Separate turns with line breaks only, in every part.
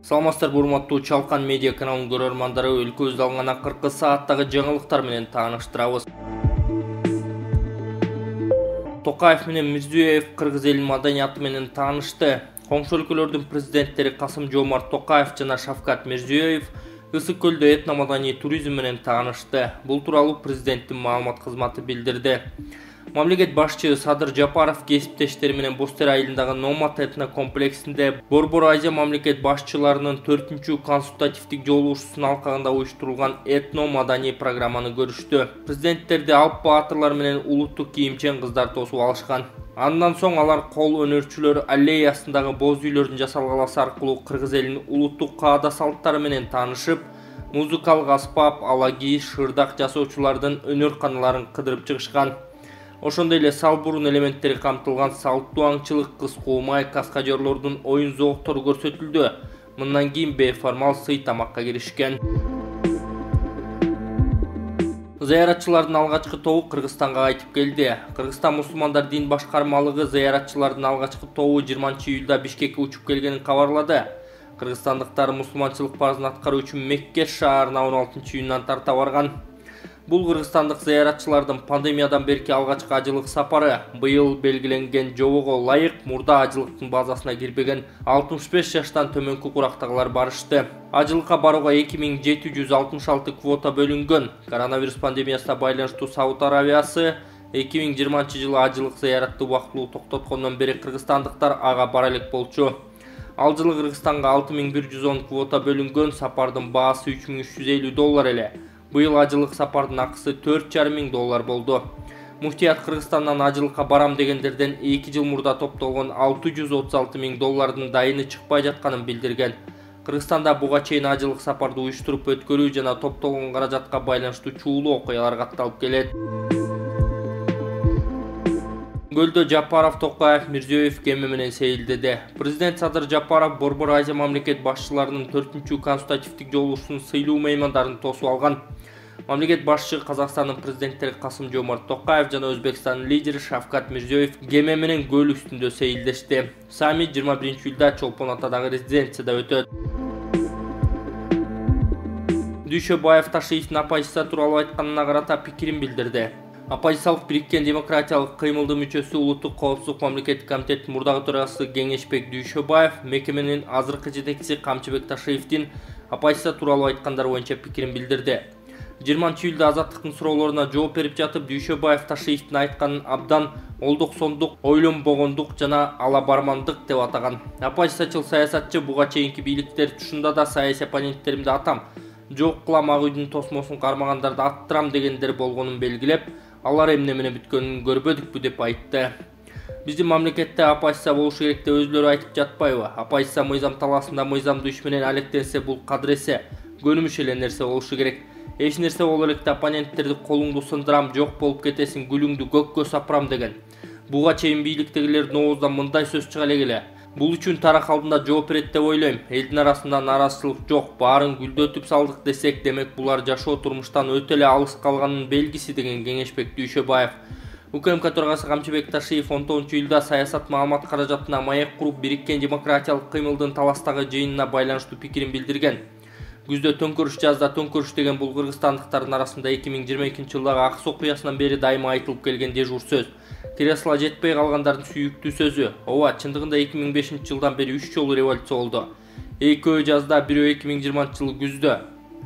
Саламатсыздар, урматтуу Чалкан медиа каналынын көрөрмандары, өлкөбүздө алынган акыркы сааттагы жаңылыктар менен тааныштырабыз. Токаев менен Мирзиёев кыргыз элинин маданияты менен таанышты. Коңшу өлкөлөрдүн президенттери Касым-Жомарт Токаев жана Шавкат Мирзиёев Ысык көлдө этномаданий туризм менен таанышты. Бул тууралуу президенттин маалымат кызматы билдирди. Мамлекет башчы Садыр Жапаров кесиптештери менен Бостер айылындагы Номад этно комплексинде Борбор Азия мамлекет башчыларынын 4-чү консультативдик жолугушуусунун алкагында уюштурулган этно-маданий программаны көрүштү. Президенттерди алып баатырлар менен улуттук кийимчен кыздар тосуп алышкан. Андан соң алар кол өнөрчүлөр аллеясындагы боз үйлөрдүн жасалгаласы аркылуу кыргыз элинин улуттук каада салттары менен таанышып, музыкалык аспап, алагий, шырдак жасоочулардын өнөр-каналарын кыдырып чыгышкан. Ошондой эле салбурун элементтери камтылган салттуу аңчылык, кыз куумай, каскадерлордун оюн зооктору көрсөтүлдү. Мындан кийин бейформал сый тамакка киришкен. Зыяратчылардын алгачкы тобу Кыргызстанга кайтып келди. Кыргызстан мусулмандар дин башкармалыгы зыяратчылардын алгачкы тобу 20-июлда Бишкекке учуп келгенин кабарлады. Кыргызстандыктар мусулманчылык парызын аткаруу үчүн Мекке шаарына 16-июндан тарта барган. Бул кыргызстандык зыяратчылардын пандемиядан берки алгачкы ажылык сапары. Быйыл белгиленген жобого ылайык мурда ажылыктын базасына кирбеген 65 жаштан төмөнкү курактагылар барышты. Ажылыкка барууга 2766 квота бөлүнгөн. Коронавирус пандемиясына байланыштуу Сауд Аравиясы 2020 жылы ажылык зыяратты убактылуу токтоткондон бери кыргызстандыктар ага бара элек болчу. Ал жылы Кыргызстанга 6110 квота бөлүнгөн, сапардын баасы $3350 эле. Быйыл ажылык сапардын акысы $4500 болду. Муфтият Кыргызстандан ажылыкка барам дегендерден 2 жыл мурда топтолгон $636,000 дайыны чыкпай жатканын билдирген. Кыргызстанда буга чейин ажылык сапарды уюштуруп өткөрүү жана топтолгон каражатка байланыштуу чуулуу окуялар катталып келет. Көлдө Жапаров, Токаев, Мирзиёев кеме менен сейилдеди. Президент Садыр Жапаров Борбор Азия мамлекет башчыларынын 4-чү консультативдик жолугушуусунун сыйлуу меймандарын тосуп алган. Мамлекет башчы Казакстандын президенттери Касым-Жомарт Токаев жана Өзбекстандын лидери Шавкат Мирзиёев кеме менен көл үстүндө сейилдешти. Саммит 21-июлда Чолпон Атадагы резиденцияда өтөт. Дүйшөбаев Ташиевдин оппозиция тууралуу айтканына карата пикирин билдирди. Оппозициялык Бириккен демократиялык кыймылдын мүчөсү Улуттук коопсуздук мамлекеттик комитеттин мурдагы төрагасы Кеңешбек Дүйшөбаев мекеменин азыркы жетекчиси Камчыбек Ташиевдин оппозиция тууралуу айткандары боюнча пикирин билдирди. 20-июлда Азаттыктын суроолоруна жооп берип жатып, Дүйшөбаев Ташиевдин айтканын абдан олдуксондук, ойлонбогондук жана алабармандык деп атаган. Оппозициячыл саясатчы буга чейинки бийликтер тушунда да саясий оппоненттеримди атам, жок кылам, ак үйдүн тосмосун кармагандарды аттырам дегендер болгонун белгилеп, алар эмне менен бүткөнүн көрбөдүкпү деп айтты. Биздин мамлекетте оппозиция болушу керек деп өзүлөрү айтып жатпайбы? Оппозиция мыйзам талаасында мыйзамдуу иш менен алектенсе, бул кадыресе, көнүмүш эле нерсе болушу керек. Эч нерсе боло электе оппоненттерди колуңду сындырам, жок болуп кетесиң, гүлүңдү көккө сапырам деген. Буга чейин бийликтегилердин оозунан мындай сөз чыга эле. Бул үчүн тарак алдында жооп берет деп ойлойм. Элдин арасында нааразычылык жок, баарын гүлдөтүп салдык десек, демек булар жашоо турмуштан өтө эле алыс калганын белгиси, деген Кеңешбек Дүйшөбаев. УКМК төрагасы Камчыбек Ташиев 19-июлда саясат маалымат каражатына маек куруп Бириккен демократиялык кыймылдын Таластагы жыйынына байланыштуу пикирин билдирген. Күздө төңкөрүш, жазда төңкөрүш деген бул кыргызстандыктардын арасында 2022 жылдагы Акс окуясынан бери дайыма айтылып келген дежур сөз. Кресло жетпей калгандардын сүйүктүү сөзү. Ооба, чындыгында 2005 жылдан бери 3 жолу революция болду. Экөө жазда, бирөө 2020 жылы күздө.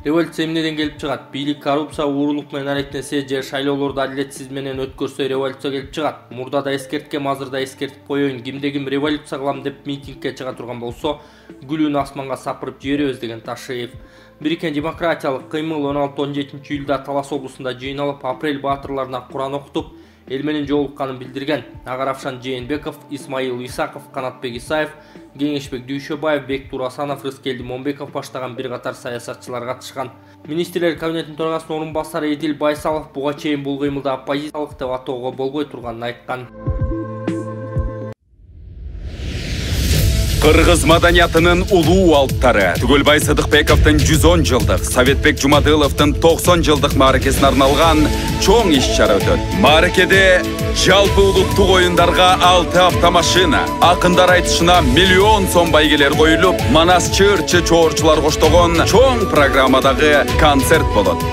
Революция эмнеден келип чыгат? Бийлик коррупция, уурулук менен аракеттенсе же шайлоолорду адилетсиз менен өткөрсө революция келип чыгат. Мурда да эскерткем, азыр да эскертип коеюн. Кимде ким революция кылам деп митингке чыга турган болсо, гүлүн асманга сапырып жиберебиз, деген Ташиев. Бириккен демократиялык кыймыл 16-17-июлда Талас облусунда жыйналып, апрель баатырларына Куран окутуп, эл менен жолукканын билдирген. Агаравшан Жээнбеков, Исмаил Исаков, Канатбек Исаев, Кеңешбек Дүйшөбаев, Бектур Асанов, Рыскелди Момбеков баштаган бир катар саясатчылар катышкан. Министрлер кабинетинин төрагасынын орун басары Эдил Байсалов буга чейин бул кыймылды оппозициялык деп атоого болбой турганын айткан.
Кыргыз маданиятынын улуу алыптары Түгөлбай Сыдыкбековдун 110 жылдык, Советбек Жумадыловдун 90 жылдык мааракесине арналган чоң иш-чара өтөт. Мааракеде жалпы улуттук оюндарга 6 автомашина, акындар айтышына миллион сом байгелер коюлуп, Манас чырчы чоорчулар коштогон чоң программадагы концерт болот.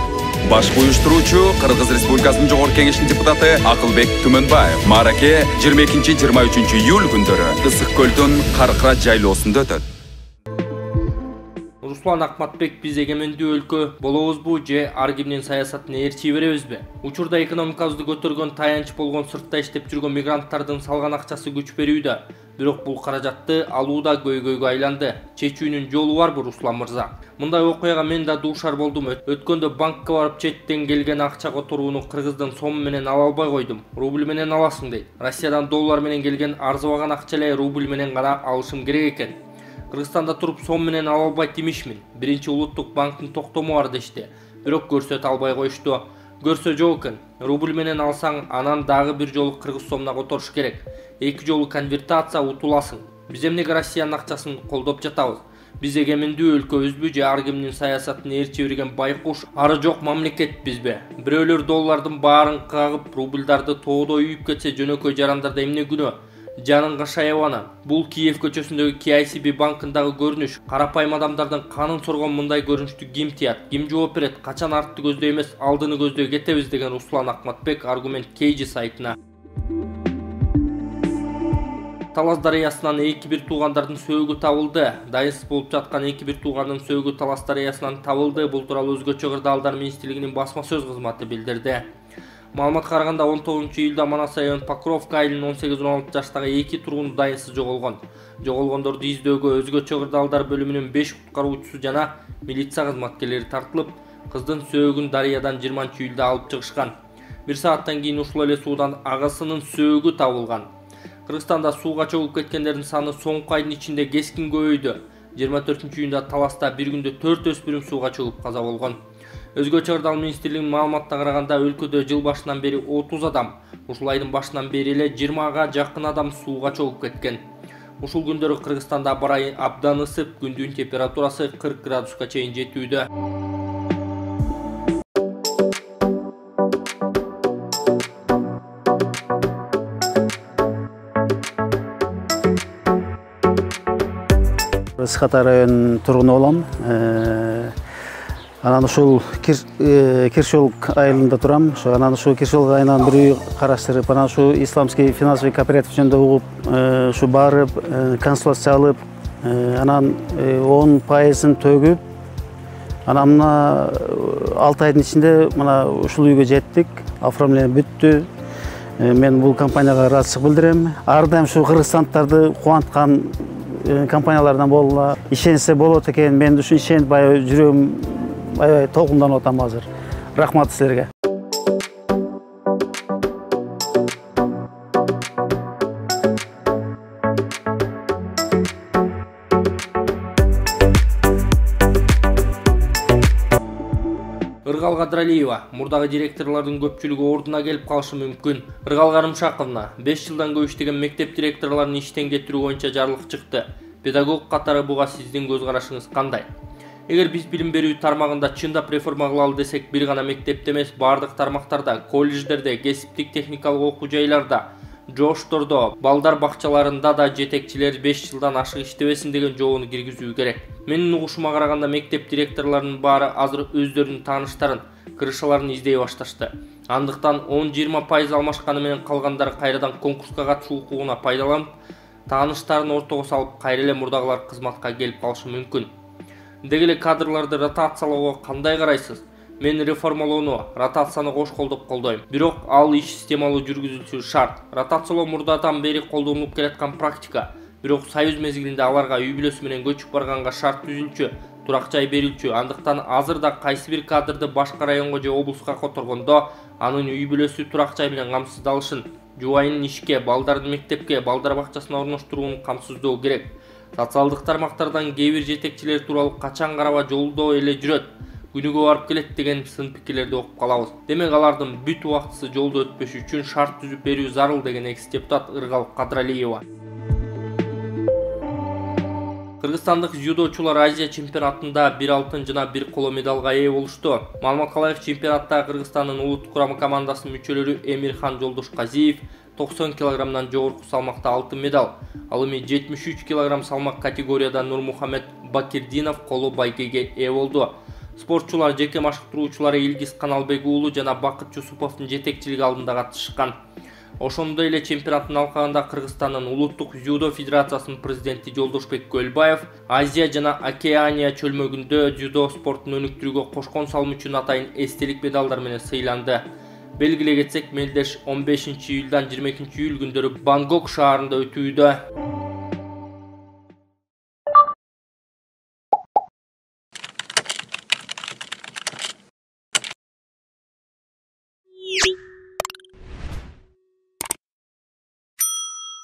Баш уюштуруучу Кыргыз Республикасынын Жогорку Кеңешинин депутаты Акылбек Түмөнбаев. Маараке 22-23 июль күндөрү Ысык көлдүн Каркыра жайлоосунда өтөт.
Руслан Акматбек, биз эгемендүү өлкө болобузбу же ар кимдин саясатын ээрчи беребизби? Учурда экономикабызды көтөргөн таянч болгон сыртта иштеп жүргөн мигранттардын салган акчасы күч берүүдө. Бирок бул каражатты алууда көйгөйгө айланды. Чечүүнүн жолу барбы, Руслан мырза? Мындай окуяга мен да дуушар болдум. Өткөндө банкка барып четтен келген акча которууну кыргыздын сом менен ала албай койдум. Рубль менен аласың дейт. Россиядан доллар менен келген арзыбаган акча эле рубль менен гана алышым керек экен. Кыргызстанда туруп сом менен ала албайт имишмин. Биринчи улуттук банктын токтому бар дешти. Бирок көрсөтө албай коюшту. Көрсө жок экен. Рубль менен алсаң, анан дагы бир жолу кыргыз сомуна которуш керек. 2 жолу конвертация утуласың. Биз эмнеге Россиянын акчасын колдоп жатабыз? Биз эгемендүү өлкөбүзбү же ар кимдин саясатын ээрчи берген байкуш, ары жок мамлекетпизби? Бирөөлөр доллардын баарын кагып, рубльдарды тоодо үйүп кетсе, жөнөкөй жарандарда эмне күнөө? Жанын Кашаевана. Бул Киев көчөсүндөгү KICB банкындагы көрүнүш. Карапайым адамдардын канын соргон мындай көрүнүштү ким тият? Ким жооп берет? Качан артты көздөй эмес, алдыны көздөй кетебиз деген Руслан Акматбек аргумент KG сайтына. Талас дарыясынан 2-1 туугандардын сөөгү табылды. Дайынсыз болуп жаткан 2-1 туугандын сөөгү Талас дарыясынан табылды. Бул тууралуу Өзгөчө Кырдаалдар министрлигинин басма сөз кызматы билдирди. Маалыматка караганда 19 июлда Манас район Покровка айылынын 18-16 жаштагы 2 тургуну дайынсыз жоголгон. Жоголгондорду издөөгө Өзгөчө Кырдаалдар бөлүмүнүн 5 куткаруучусу жана милиция кызматкерлери тартылып, кыздын сөөгүн дарыядан 20 июлда алып чыгышкан. 1 сааттан кийин ушул эле суудан агасынын сөөгү табылган. Кыргызстанда сууга чөгүп кеткендердин саны соңку айдын ичинде кескин көбөйдү. 24 июнда Таласта бир күндө 4 өспүрүм сууга чөгүп каза болгон. Өзгөчө Кырдаал министрлигинин маалыматына караганда өлкөдө жыл башынан бери 30 адам, ушул айдын башынан бери эле 20га жакын адам сууга чөгүп кеткен. Ушул күндөрү Кыргызстанда барай абдан ысып, күндүн температурасы 40 градуска чейин жетүүдө.
Ысык районунун тургуну болом. Анан ушул Киршолук айылында турам. Анан ушул Киршолук айылынан бир үй караштырып, анан ушул исламский финансовый кооператив жөнүндө угуп, ушу барып, консультация алып, анан 10% төгүп, анан мына 6 айдын ичинде мына ушул үйгө жеттик. Оформление бүттү. Мен бул компанияга ыраазычылык билдирем. Ар дайым ушу кыргызстандыктарды кубанткан компаниялардан болула, ишенсе болот экен. Мен ушун ишенип баягы жүрөгүм аябай толкунданып атам азыр. Рахмат силерге.
Ыргал Кадралиева, мурдагы директорлордун көпчүлүгү ордуна келип калышы мүмкүн. Ыргал Карымшаковна, 5 жылдан көп иштеген мектеп директорлорун иштен кетирүү боюнча жарлык чыкты. Педагог катары буга сиздин көз карашыңыз кандай? Эгер биз билим берүү тармагында чындап реформа кылалы десек, бир гана мектепте эмес, бардык тармактарда, колледждерде, кесиптик техникалык окуу жайларда, жоштордо, балдар бакчаларында да жетекчилер 5 жылдан ашык иштебесин деген жобону киргизүү керек. Менин угушума караганда мектеп директорлорунун баары азыр өздөрүнүн тааныштарын, кырышаларын издей башташты. Андыктан 10-20% алмашканы менен калгандары кайрадан конкурска катышуу укугуна пайдаланып, тааныштарын ортого салып, кайра эле мурдагылар кызматка келип калышы мүмкүн. Деги эле кадрларды ротациялоого кандай карайсыз? Мен реформалоону, ротацияны кош колдоп колдойм. Бирок ал иш системалуу жүргүзүлүшү шарт. Ротациялоо мурдадан бери колдонулуп келаткан практика. Бирок союз мезгилинде аларга үй бүлөсү менен көчүп барганга шарт түзүлчү, турак жай берилчү. Андыктан азыр да кайсы бир кадрды башка районго же облуска которгондо анын үй бүлөсү турак жай менен камсыздалышын, жубайынын ишке, балдардын мектепке, балдар бакчасына орноштурууну камсыздоо керек. Социалдык тармактардан кээ бир жетекчилер тууралуу качан караба жолдо эле жүрөт, күнүгө барып келет деген сын пикирлерди окуп калабыз. Демек алардын бүт убактысы жолдо өтпөш үчүн шарт түзүп берүү зарыл деген экс депутат Ыргал Кадралиева. Кыргызстандык дзюдочулар Азия чемпионатында 1 алтын жана 1 коло медалга ээ болушту. Маалыматка ылайык, чемпионатта Кыргызстандын улуттук курама командасынын мүчөлөрү Эмирхан Жолдошказиев 90 килограммдан жогорку салмакта алтын медал, ал эми 73 килограмм салмак категорияда Нурмухамед Бакирдинов коло байгеге ээ болду. Спортчулар жеке машыктыруучулары Илгиз Каналбек уулу жана Бакыт Жусуповдун жетекчилиги алдында катышкан. Ошондой эле чемпионаттын алкагында Кыргызстандын улуттук дзюдо федерациясынын президенти Жолдошбек Көлбаев Азия жана Океания чөлмөгүндө дзюдо спортун өнүктүрүүгө кошкон салымы үчүн атайын эстелик медалдар менен сыйланды. Белгилей кетсек, мелдеш 15 июлдан 22 июль күндөрү Бангкок шаарында өтүүдө.